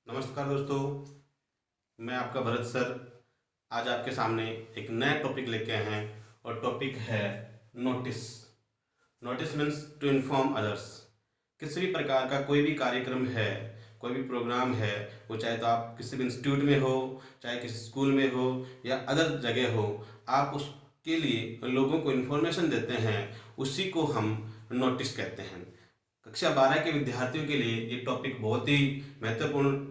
नमस्कार दोस्तों, मैं आपका भरत सर आज आपके सामने एक नया टॉपिक लेके आए हैं और टॉपिक है notice. Notice means to inform others. किसी भी प्रकार का कोई भी कार्यक्रम है, कोई भी प्रोग्राम है, वो चाहे तो आप किसी भी इंस्टीट्यूट में हो, चाहे किसी स्कूल में हो या अदर जगह हो, आप उसके लिए लोगों को इन्फॉर्मेशन देते हैं, उसी को हम नोटिस कहते हैं। कक्षा 12 के विद्यार्थियों के लिए ये टॉपिक बहुत ही महत्वपूर्ण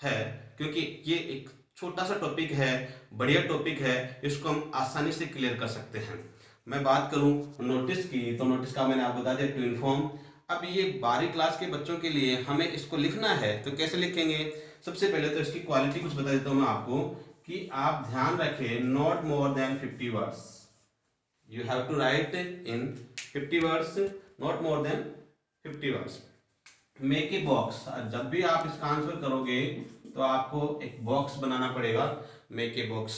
है, क्योंकि ये एक छोटा सा टॉपिक है, बढ़िया टॉपिक है, इसको हम आसानी से क्लियर कर सकते हैं। मैं बात करूं नोटिस की, तो नोटिस का मैंने आपको बता दिया टू इन्फॉर्म। अब ये 12वीं क्लास के बच्चों के लिए हमें इसको लिखना है, तो कैसे लिखेंगे? सबसे पहले तो इसकी क्वालिटी कुछ बता देता हूं मैं आपको कि आप ध्यान रखें, not more than 50 words. You have to write in 50 words, not more than 50 words. Make a box, जब भी आप इसका आंसर करोगे तो आपको एक बॉक्स बनाना पड़ेगा। मेक ए बॉक्स,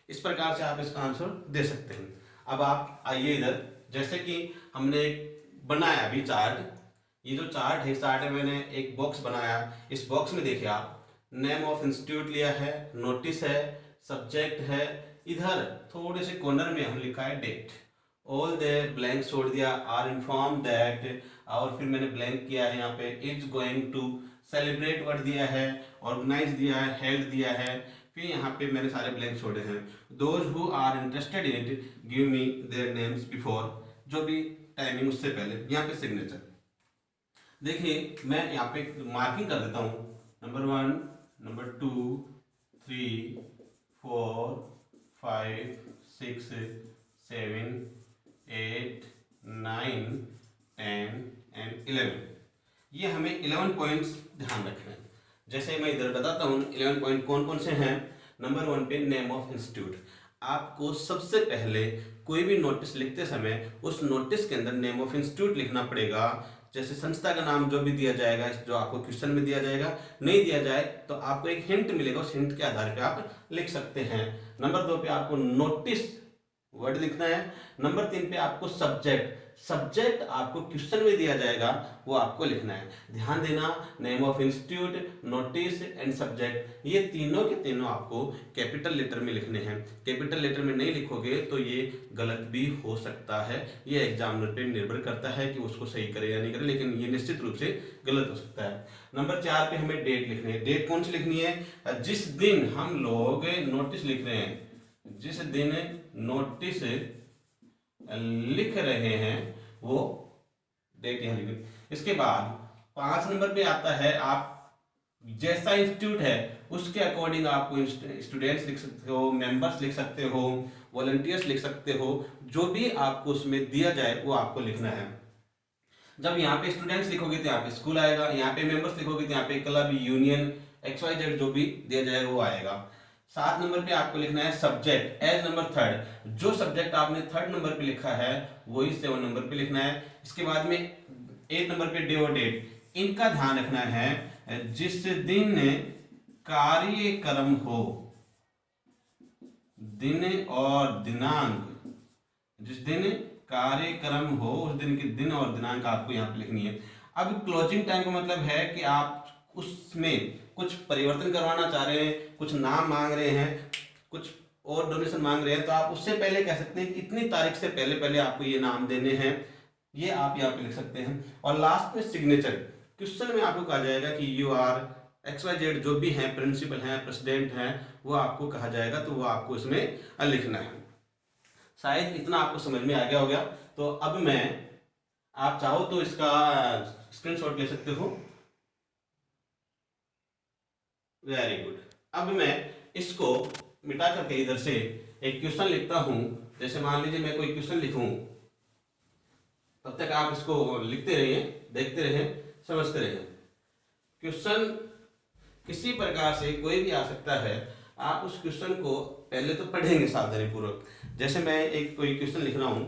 इस प्रकार से आप इसका आंसर दे सकते हैं। अब आप आइए इधर, जैसे कि हमने एक बनाया अभी चार्ट, ये जो चार्ट है, इस चार्ट में मैंने एक बॉक्स बनाया। इस बॉक्स में देखिए आप नेम ऑफ इंस्टीट्यूट लिया है, नोटिस है, सब्जेक्ट है, इधर थोड़े से कॉर्नर में हम लिखा है डेट। ऑल द ब्लैंक छोड़ दिया, आर इन्फॉर्म दैट, और फिर मैंने ब्लैंक किया है यहाँ पे is going to celebrate word दिया है, ऑर्गेनाइज दिया है, हेल्ड दिया है, फिर यहाँ पे मैंने सारे ब्लैंक छोड़े हैं। Those who are interested in it give me their names before, जो भी टाइमिंग उससे पहले, यहाँ पे सिग्नेचर। देखिए मैं यहाँ पे मार्किंग कर देता हूँ, नंबर 1, नंबर 2, 3, 4, 5, 6, 7, 8, 9, 10 एंड 11। ये हमें 11 पॉइंट्स ध्यान रखना है। जैसे मैं इधर बताता हूँ 11 पॉइंट कौन कौन से हैं। नंबर 1 पे नेम ऑफ इंस्टीट्यूट। आपको सबसे पहले कोई भी नोटिस लिखते समय उस नोटिस के अंदर नेम ऑफ इंस्टीट्यूट लिखना पड़ेगा। जैसे संस्था का नाम जो भी दिया जाएगा, जो आपको क्वेश्चन में दिया जाएगा, नहीं दिया जाए तो आपको एक हिंट मिलेगा, उस हिंट के आधार पे आप लिख सकते हैं। नंबर 2 पे आपको नोटिस वर्ड लिखना है। नंबर 3 पे आपको सब्जेक्ट, सब्जेक्ट आपको क्वेश्चन में दिया जाएगा, वो आपको लिखना है। ध्यान देना, name of institute, notice and subject, ये तीनों के तीनों आपको कैपिटल लेटर में लिखने हैं। कैपिटल लेटर में नहीं लिखोगे तो ये गलत भी हो सकता है। ये एग्जामिनर पे निर्भर करता है कि उसको सही करे या नहीं करे, लेकिन ये निश्चित रूप से गलत हो सकता है। नंबर 4 पे हमें डेट लिखनी है। डेट कौन सी लिखनी है? जिस दिन हम लोग नोटिस लिख रहे हैं, जिस दिन नोटिस लिख रहे हैं वो डेट यहाँ लिखें। इसके बाद 5 नंबर पे आता है, आप जैसा इंस्टीट्यूट है उसके अकॉर्डिंग आपको स्टूडेंट्स लिख सकते हो, मेंबर्स लिख सकते हो, वॉलंटियर्स लिख सकते हो, जो भी आपको उसमें दिया जाए वो आपको लिखना है। जब यहाँ पे स्टूडेंट्स लिखोगे तो यहाँ पे स्कूल आएगा, यहाँ पे मेंबर्स लिखोगे तो यहाँ पे क्लब, यूनियन, XYZ जो भी दिया जाएगा वो आएगा। 7 नंबर पे आपको लिखना है सब्जेक्ट एज नंबर 3rd। जो सब्जेक्ट आपने 3rd नंबर पे लिखा है वही 7 नंबर पे लिखना है। इसके बाद में 8 नंबर पे डे और डेट, इनका ध्यान रखना है। जिस दिन कार्यक्रम हो, दिन और दिनांक, जिस दिन कार्यक्रम हो उस दिन के दिन और दिनांक आपको यहाँ पे लिखनी है। अब क्लोजिंग टाइम का मतलब है कि आप उसमें कुछ परिवर्तन करवाना चाह रहे हैं, कुछ नाम मांग रहे हैं, कुछ और डोनेशन मांग रहे हैं, तो आप उससे पहले कह सकते हैं कि इतनी तारीख से पहले पहले आपको ये नाम देने हैं, ये आप यहाँ पे लिख सकते हैं। और लास्ट में सिग्नेचर, क्वेश्चन में आपको कहा जाएगा कि यू आर XYZ, जो भी हैं, प्रिंसिपल हैं, प्रेसिडेंट हैं, वो आपको कहा जाएगा, तो वो आपको इसमें लिखना है। शायद इतना आपको समझ में आ गया होगा। तो अब मैं, आप चाहो तो इसका स्क्रीनशॉट ले सकते हो। Very good. अब मैं इसको मिटा करके इधर से एक क्वेश्चन लिखता हूं। जैसे मान लीजिए मैं कोई क्वेश्चन लिखूं, तब तक आप इसको लिखते रहिए, देखते रहिए, समझते रहिए। क्वेश्चन किसी प्रकार से कोई भी आ सकता है, आप उस क्वेश्चन को पहले तो पढ़ेंगे सावधानी पूर्वक। जैसे मैं एक कोई क्वेश्चन लिख रहा हूं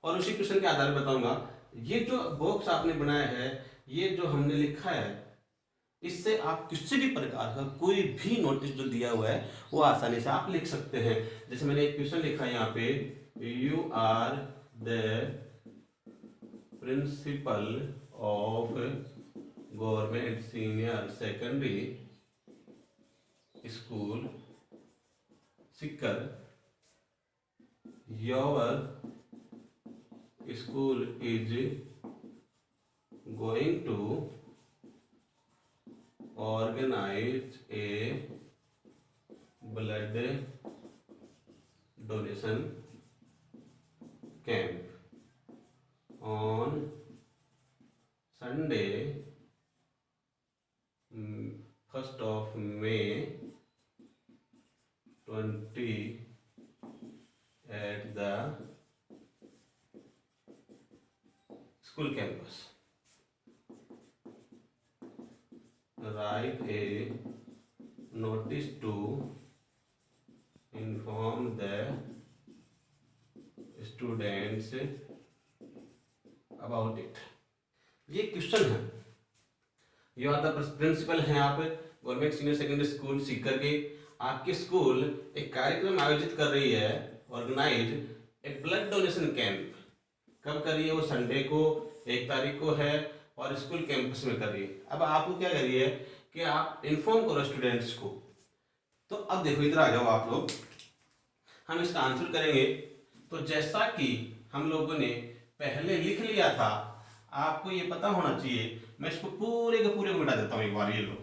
और उसी क्वेश्चन के आधार पर बताऊंगा। ये जो बॉक्स आपने बनाया है, ये जो हमने लिखा है, इससे आप किसी भी प्रकार का कोई भी नोटिस जो दिया हुआ है वो आसानी से आप लिख सकते हैं। जैसे मैंने एक क्वेश्चन लिखा है यहाँ पे, you are the principal of government senior secondary school Sikar, your school is going to organize a blood donation camp on Sunday, 1st of May 20 at the school campus. Write a notice to inform the students about it. ये question है। You are the principal हैं आप government senior secondary school Sikar के। आपकी school एक कार्यक्रम आयोजित कर रही है, organise a blood donation camp. कब कर रही है वो? संडे को 1 तारीख को है और स्कूल कैंपस में कर रही है। अब आपको क्या करिए कि आप इन्फॉर्म करो स्टूडेंट्स को। तो अब देखो इधर आ जाओ आप लोग, हम इसका आंसर करेंगे। तो जैसा कि हम लोगों ने पहले लिख लिया था, आपको ये पता होना चाहिए। मैं इसको पूरे के पूरे को मिटा देता हूँ एक बार, ये लो,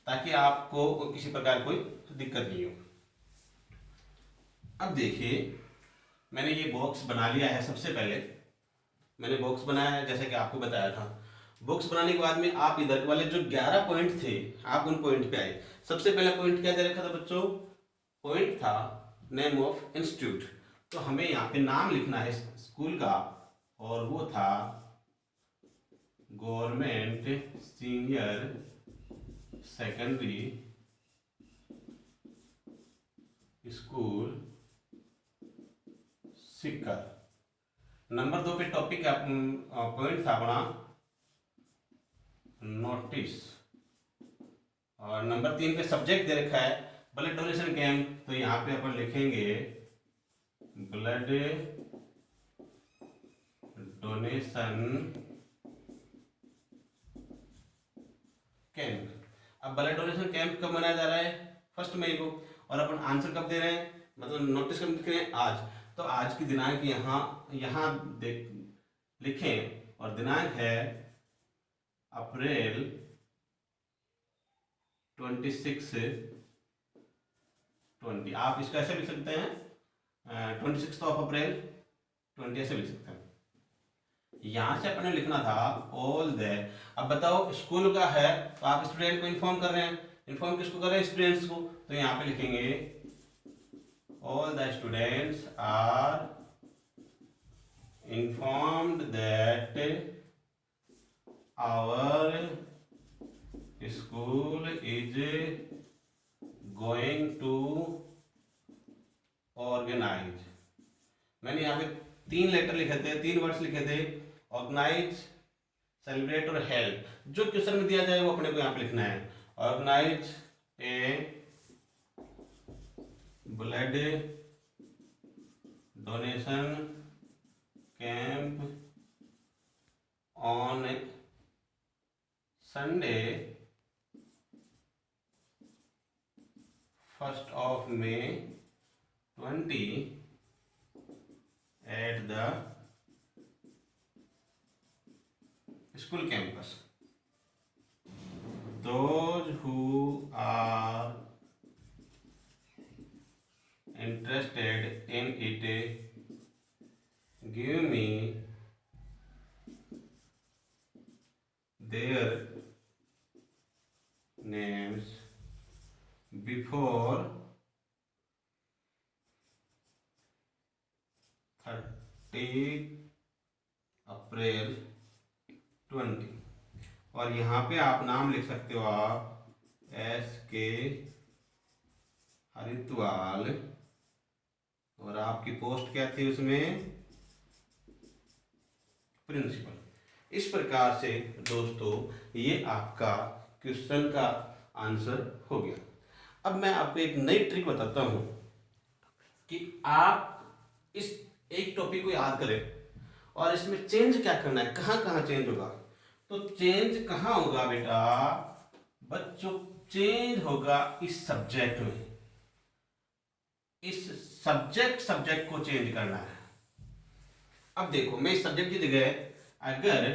ताकि आपको किसी प्रकार कोई दिक्कत नहीं हो। अब देखिए मैंने ये बॉक्स बना लिया है। सबसे पहले मैंने बॉक्स बनाया है जैसे कि आपको बताया था। बॉक्स बनाने के बाद में आप इधर वाले जो 11 पॉइंट थे, आप उन पॉइंट पे आए। सबसे पहला पॉइंट क्या दे रखा था बच्चों? पॉइंट था नेम ऑफ इंस्टीट्यूट। तो हमें यहाँ पे नाम लिखना है स्कूल का, और वो था गवर्नमेंट सीनियर सेकेंडरी स्कूल सिक्कर। नंबर 2 पे टॉपिक पॉइंट था अपना नोटिस, और नंबर 3 पे सब्जेक्ट दे रखा है ब्लड डोनेशन कैंप। तो यहाँ पे अपन लिखेंगे ब्लड डोनेशन कैंप। अब ब्लड डोनेशन कैंप कब मनाया जा रहा है? 1 मई को। और अपन आंसर कब दे रहे हैं, मतलब नोटिस कब लिख रहे हैं? आज। तो आज की दिनांक यहाँ लिखें, और दिनांक है अप्रैल 26 20। आप इसका ऐसे लिख सकते हैं 26 ऑफ अप्रैल 20 ऐसे लिख सकते हैं। यहां से अपने लिखना था ऑल द। अब बताओ स्कूल का है तो आप स्टूडेंट को इन्फॉर्म कर रहे हैं। इन्फॉर्म किसको कर रहे हैं? स्टूडेंट्स को। तो यहाँ पे लिखेंगे all the students are informed that our school is going to organize। मैंने यहाँ पे 3 लेटर लिखे थे, 3 वर्ड्स लिखे थे, ऑर्गेनाइज, सेलिब्रेट और हेल्प। जो क्वेश्चन में दिया जाए वो अपने को यहाँ पे लिखना है। Organise a blood donation camp on Sunday 1st of May 20 at the school campus. Those who are interested in it give me their names before 30 अप्रैल 20। और यहाँ पे आप नाम लिख सकते हो आप SK हरिद्वाल, और आपकी पोस्ट क्या थी उसमें? प्रिंसिपल। इस प्रकार से दोस्तों ये आपका क्वेश्चन का आंसर हो गया। अब मैं आपको एक नई ट्रिक बताता हूं कि आप इस एक टॉपिक को याद करें और इसमें चेंज क्या करना है, कहाँ कहाँ चेंज होगा। तो चेंज कहाँ होगा बेटा बच्चों? चेंज होगा इस सब्जेक्ट में। इस सब्जेक्ट को चेंज करना है। अब देखो मैं इस सब्जेक्ट की जगह अगर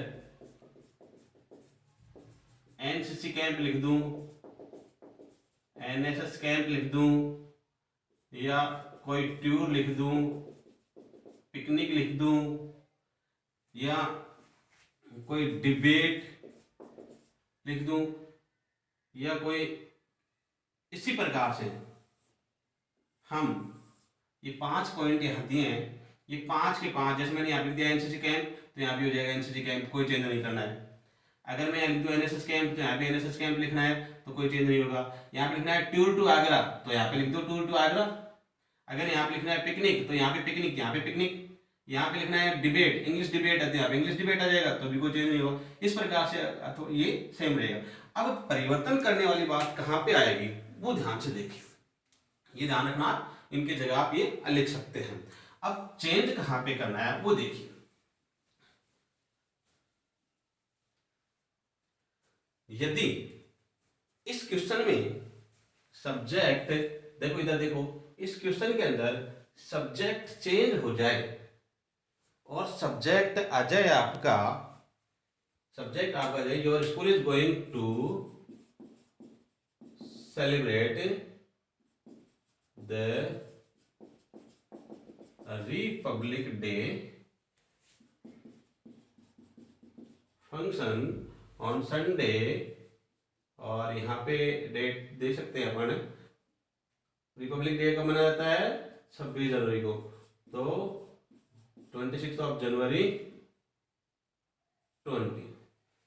एनसीसी कैंप लिख दूं, एनएसएस कैंप लिख दूं, या कोई टूर लिख दूं, पिकनिक लिख दूं, या कोई डिबेट लिख दूं, या कोई इसी प्रकार से हम ये 5 पॉइंट यहाँ दिए हैं, ये 5 के 5, जैसे मैंने यहाँ लिख दिया एनसीसी कैंप तो यहाँ भी हो जाएगा एनसीसी कैंप, कोई चेंज नहीं करना है। अगर मैं लिख दूँ एनएसएस कैंप तो यहाँ पे एनएसएस कैंप लिखना है तो कोई चेंज नहीं होगा। यहाँ पे लिखना है टूर टू आगरा तो यहाँ पे लिख दो टूर टू आगरा। अगर यहाँ पे लिखना है पिकनिक तो यहाँ पे पिकनिक, यहाँ पे पिकनिक। यहाँ पे लिखना है डिबेट, इंग्लिश डिबेट है तो यहाँ पे इंग्लिश डिबेट आ जाएगा, तो भी कोई चेंज नहीं होगा। इस प्रकार से तो ये सेम रहेगा। अब परिवर्तन करने वाली बात कहाँ पे आएगी वो ध्यान से देखिए, ये ध्यान रखना, इनकी जगह आप ये लिख सकते हैं। अब चेंज कहाँ पे करना है वो देखिए। यदि इस क्वेश्चन में सब्जेक्ट, देखो इधर देखो, इस क्वेश्चन के अंदर सब्जेक्ट चेंज हो जाए और सब्जेक्ट आ जाए आपका, सब्जेक्ट आपका जाए your school is going to celebrate the Republic Day function on Sunday, और यहाँ पे डेट दे सकते हैं अपन, रिपब्लिक डे कब मनाया जाता है 26 जनवरी को, तो 26 of January 20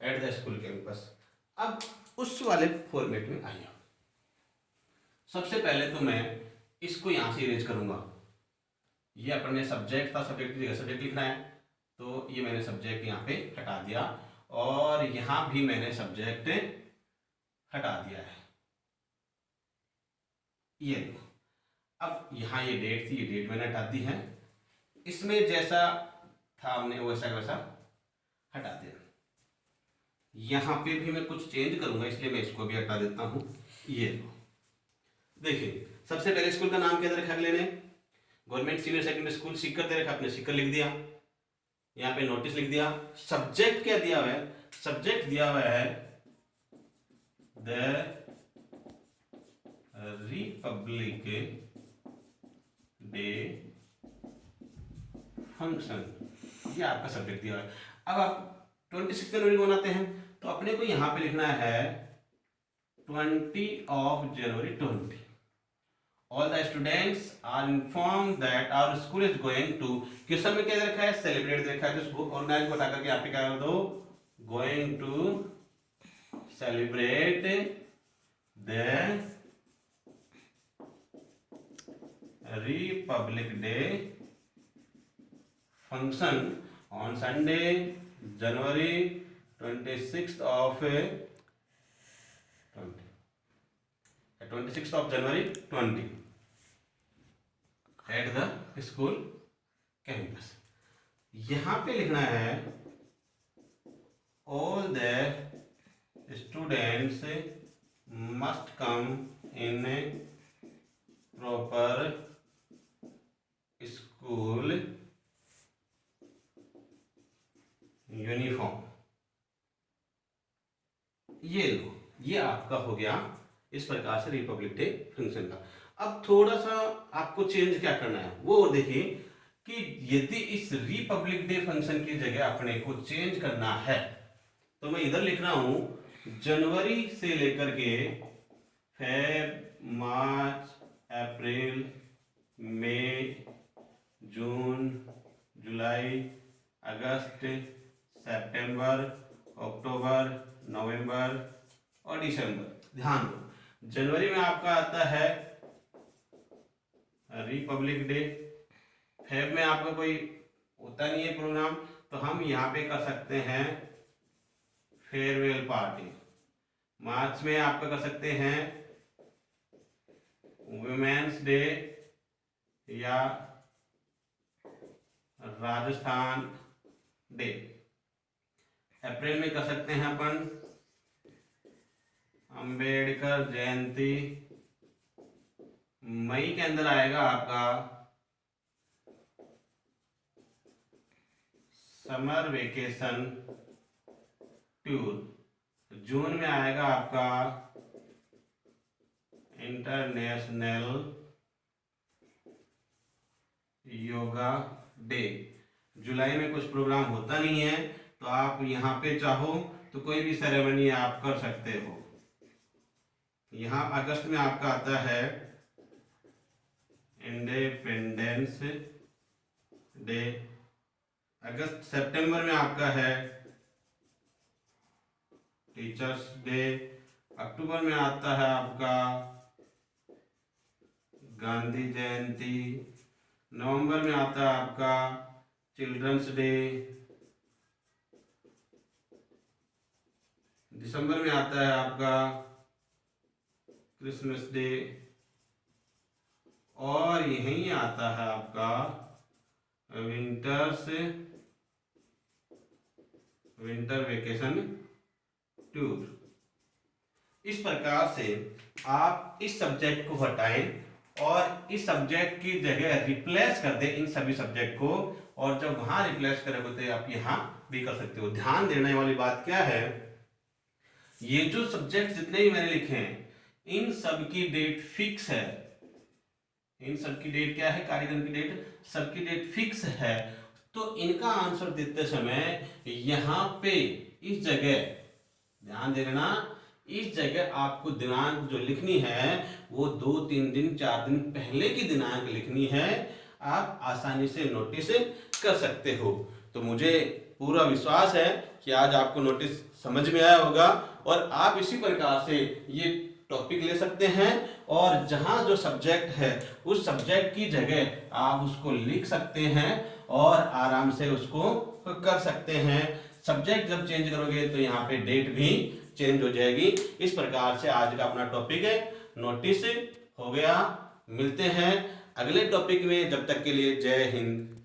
at the school campus. अब उस वाले फॉर्मेट में आइए। सबसे पहले तो मैं इसको यहां से इरेज करूंगा। ये अपन ने सब्जेक्ट था, सब्जेक्ट की जगह सब्जेक्ट लिखना है, तो ये मैंने सब्जेक्ट यहाँ पे हटा दिया और यहां भी मैंने सब्जेक्ट हटा दिया है। ये देखो, अब यहाँ ये डेट थी, ये डेट मैंने हटा दी है। इसमें जैसा था हमने वैसा वैसा हटा दिया। यहाँ पे भी मैं कुछ चेंज करूंगा, इसलिए मैं इसको भी हटा देता हूँ। ये देखिए, सबसे पहले स्कूल का नाम क्या दे रखा अगले ने, government senior secondary school Sikar दे रखा, आपने सीकर लिख दिया। यहाँ पे नोटिस लिख दिया। सब्जेक्ट क्या दिया हुआ है, सब्जेक्ट दिया हुआ है द रिपब्लिक डे फंक्शन, ये आपका सब्जेक्ट दिया है। अब आप 26 जनवरी को मनाते हैं तो अपने को यहां पे लिखना है 20 of January 20। All the students are inform that our school is going to, question में क्या रखा है सेलिब्रेट देखा है, तो उसको ऑर्गेनाइज को हटा करके यहाँ पे क्या कर दो, going to celebrate the Republic Day function on Sunday January 26 of 26 of January 20 at the school campus. यहां पे लिखना है all the students must come in proper school uniform. ये लो, ये आपका हो गया इस प्रकार से रिपब्लिक डे फंक्शन का। अब थोड़ा सा आपको चेंज क्या करना है वो देखिए कि यदि इस रिपब्लिक डे फंक्शन की जगह अपने को चेंज करना है तो मैं इधर लिख रहा हूं जनवरी से लेकर के फेब, मार्च, अप्रैल, मई, जून, जुलाई, अगस्त, सितंबर, अक्टूबर, नवंबर और दिसंबर। ध्यान दो, जनवरी में आपका आता है रिपब्लिक डे, फेब में आपका कोई होता नहीं है प्रोग्राम, तो हम यहाँ पे कर सकते हैं फेयरवेल पार्टी। मार्च में आपका कर सकते हैं वुमेन्स डे या राजस्थान डे। अप्रैल में कर सकते हैं अपन अंबेडकर जयंती। मई के अंदर आएगा आपका समर वेकेशन टूर। जून में आएगा आपका इंटरनेशनल योगा डे। जुलाई में कुछ प्रोग्राम होता नहीं है, तो आप यहाँ पे चाहो तो कोई भी सेरेमनी आप कर सकते हो। यहाँ अगस्त में आपका आता है इंडिपेंडेंस डे। अगस्त सितंबर में आपका है टीचर्स डे। अक्टूबर में आता है आपका गांधी जयंती। नवंबर में आता है आपका चिल्ड्रंस डे। दिसंबर में आता है आपका क्रिसमस डे। और यहीं आता है आपका विंटर वेकेशन टूर। इस प्रकार से आप इस सब्जेक्ट को हटाएं और इस सब्जेक्ट की जगह रिप्लेस कर दें इन सभी सब्जेक्ट को, और जब वहां रिप्लेस करोगे तो आप यहां भी कर सकते हो। ध्यान देने वाली बात क्या है, ये जो सब्जेक्ट जितने भी मैंने लिखे हैं इन सब की डेट फिक्स है। इन सब की डेट क्या है, कार्यक्रम की डेट, सबकी डेट फिक्स है। तो इनका आंसर देते समय यहाँ पे इस जगह ध्यान देना, इस जगह आपको दिनांक जो लिखनी है वो 2-3 दिन 4 दिन पहले की दिनांक लिखनी है। आप आसानी से नोटिस कर सकते हो। तो मुझे पूरा विश्वास है कि आज आपको नोटिस समझ में आया होगा, और आप इसी प्रकार से ये टॉपिक ले सकते हैं और जहां जो सब्जेक्ट है उस सब्जेक्ट की जगह आप उसको लिख सकते हैं और आराम से उसको कर सकते हैं। सब्जेक्ट जब चेंज करोगे तो यहाँ पे डेट भी चेंज हो जाएगी। इस प्रकार से आज का अपना टॉपिक है नोटिस हो गया। मिलते हैं अगले टॉपिक में, जब तक के लिए जय हिंद।